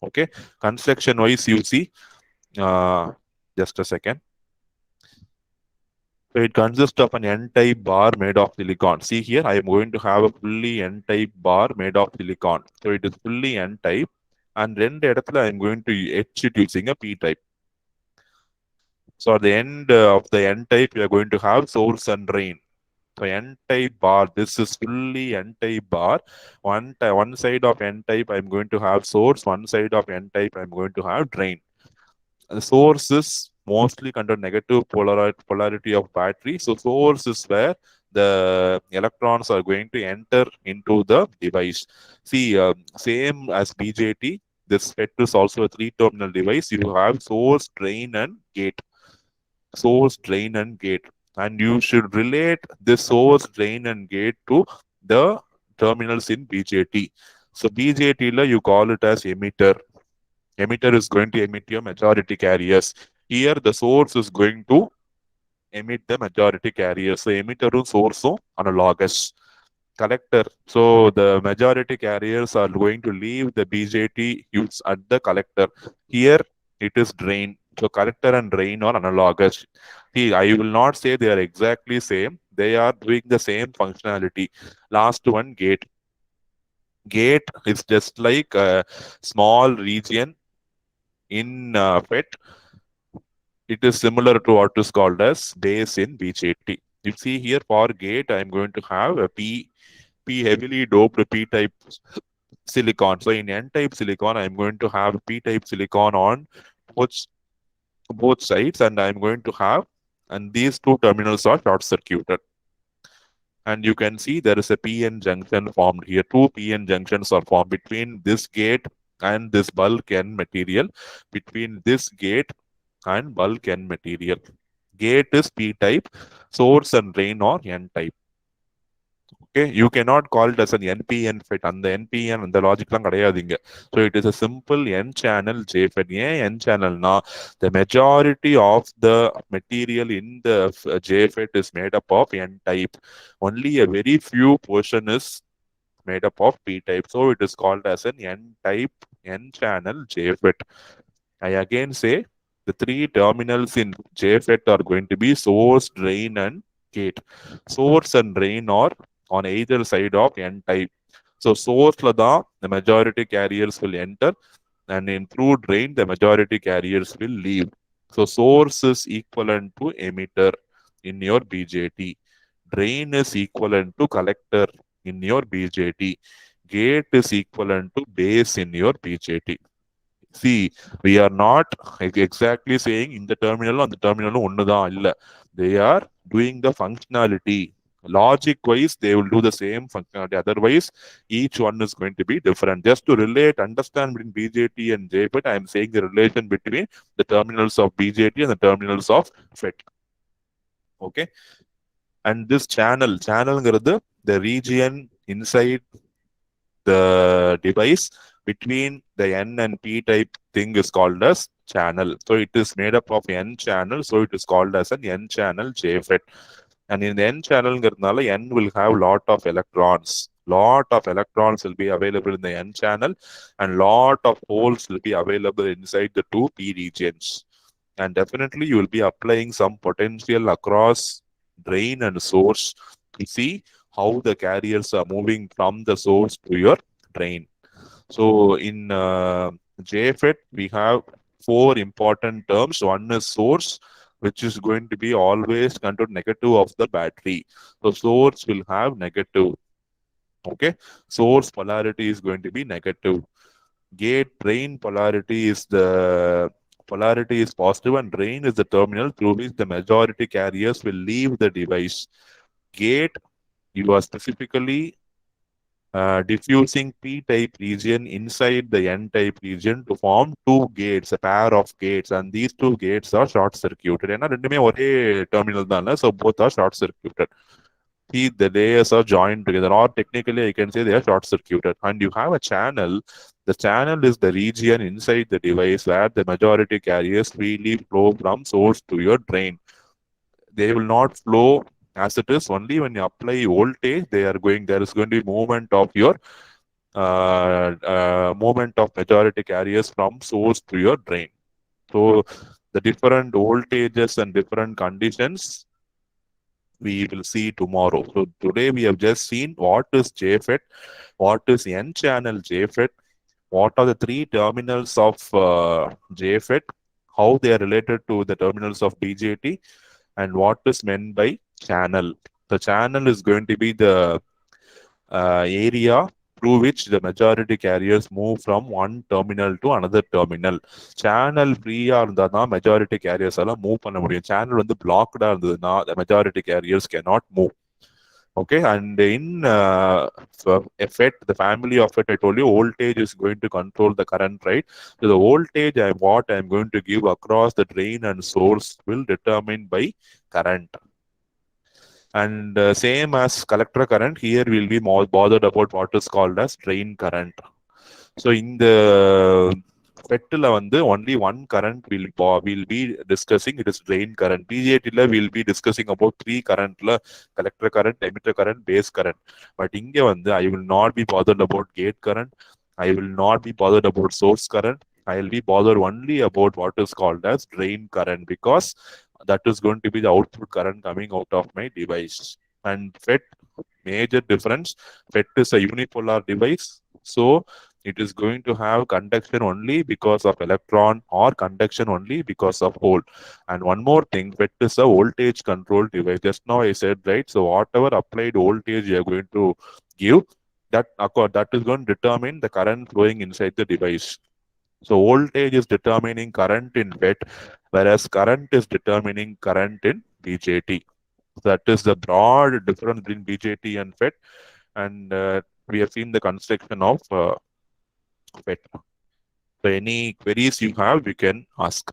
Okay, construction wise, you see, just a second. So it consists of an N-type bar made of silicon. See here, I am going to have a fully N-type bar made of silicon. So it is fully N-type. And then I am going to etch it using a P-type. So at the end of the N-type, we are going to have source and drain. So N-type bar, this is fully N-type bar. One side of N-type, I'm going to have source. One side of N-type, I'm going to have drain. The source is mostly contain negative polarity of battery. So source is where the electrons are going to enter into the device. See, same as BJT, this FET is also a three-terminal device. You have source, drain, and gate. Source, drain, and gate. And you should relate this source, drain, and gate to the terminals in BJT. So BJT, you call it as emitter. Emitter is going to emit your majority carriers. Here, the source is going to emit the majority carriers. So emitter and source analogous. Collector. So the majority carriers are going to leave the BJT use at the collector. Here it is drain. So collector and drain are analogous. See, I will not say they are exactly same. They are doing the same functionality. Last one, gate. Gate is just like a small region in FET. It is similar to what is called as base in BJT. You see here for gate, I am going to have a P heavily doped P-type silicon. So in N-type silicon, I'm going to have P-type silicon on both, both sides, and I'm going to have, and these two terminals are short circuited. And you can see there is a PN junction formed here. Two PN junctions are formed between this gate and this bulk N material, between this gate and bulk N material. Gate is P-type, source and drain are N-type. Okay, you cannot call it as an NPN FET. And the NPN and the logic lang kadayadinga. So it is a simple N channel JFET. N channel na the majority of the material in the JFET is made up of N type. Only a very few portion is made up of P type. So it is called as an N type N channel JFET. I again say the three terminals in JFET are going to be source, drain, and gate. Source and drain are on either side of N type. So source the majority carriers will enter, and in through drain the majority carriers will leave. So source is equivalent to emitter in your BJT. Drain is equivalent to collector in your BJT. Gate is equivalent to base in your BJT. See, we are not exactly saying in the terminal on the terminal ஒண்ணுதான் இல்ல. They are doing the functionality. Logic wise, they will do the same functionality. Otherwise, each one is going to be different. Just to relate, understand between BJT and JFET, I am saying the relation between the terminals of BJT and the terminals of FET. Okay. And this channel, the region inside the device between the N and P type thing is called as channel. So it is made up of N channel. So it is called as an N channel JFET. And in the N channel, N will have lot of electrons. Lot of electrons will be available in the N channel, and lot of holes will be available inside the two P regions. And definitely you will be applying some potential across drain and source to see how the carriers are moving from the source to your drain. So in JFET, we have four important terms. One is source, which is going to be always control negative of the battery. So source will have negative. Okay. Source polarity is going to be negative. Gate drain polarity is positive, and drain is the terminal through which the majority carriers will leave the device. Gate, you are specifically diffusing P-type region inside the N-type region to form two gates, a pair of gates, and these two gates are short-circuited. ஏன்னா ரெண்டுமே ஒரே terminal தான், so both are short-circuited. See, the layers are joined together, or technically I can say they are short-circuited. And you have a channel. The channel is the region inside the device where the majority carriers freely flow from source to your drain. They will not flow as it is. Only when you apply voltage, there is going to be movement of your movement of majority carriers from source to your drain. So the different voltages and different conditions we will see tomorrow. So today we have just seen what is JFET, what is N-channel JFET, what are the three terminals of JFET, how they are related to the terminals of BJT, and what is meant by channel. The channel is going to be the area through which the majority carriers move from one terminal to another terminal. Channel ஃப்ரீயா இருந்தா majority carriers எல்லாம் move பண்ண முடியும். Channel வந்து பிளாக்டா இருந்ததுன்னா the majority carriers cannot move. Okay, and in FET, the family of FET, I told you voltage is going to control the current, right? So the voltage what I'm going to give across the drain and source will determine by current. And same as collector current, here we'll be more bothered about what is called as drain current. So in the FET வந்து only one current will be discussing, it is drain current. BJT will be discussing about three current, collector current, emitter current, base current. But இங்க வந்து I will not be bothered about gate current. I will not be bothered about source current. I will be bothered only about what is called as drain current, because that is going to be the output current coming out of my device. And FET, major difference, FET is a unipolar device. So it is going to have conduction only because of electron or conduction only because of hole. And one more thing, FET is a voltage control device. Just now I said, right? So whatever applied voltage you are going to give, that is going to determine the current flowing inside the device. So voltage is determining current in FET, whereas current is determining current in BJT. That is the broad difference between BJT and FET. And we have seen the construction of FET. So any queries you have, you can ask.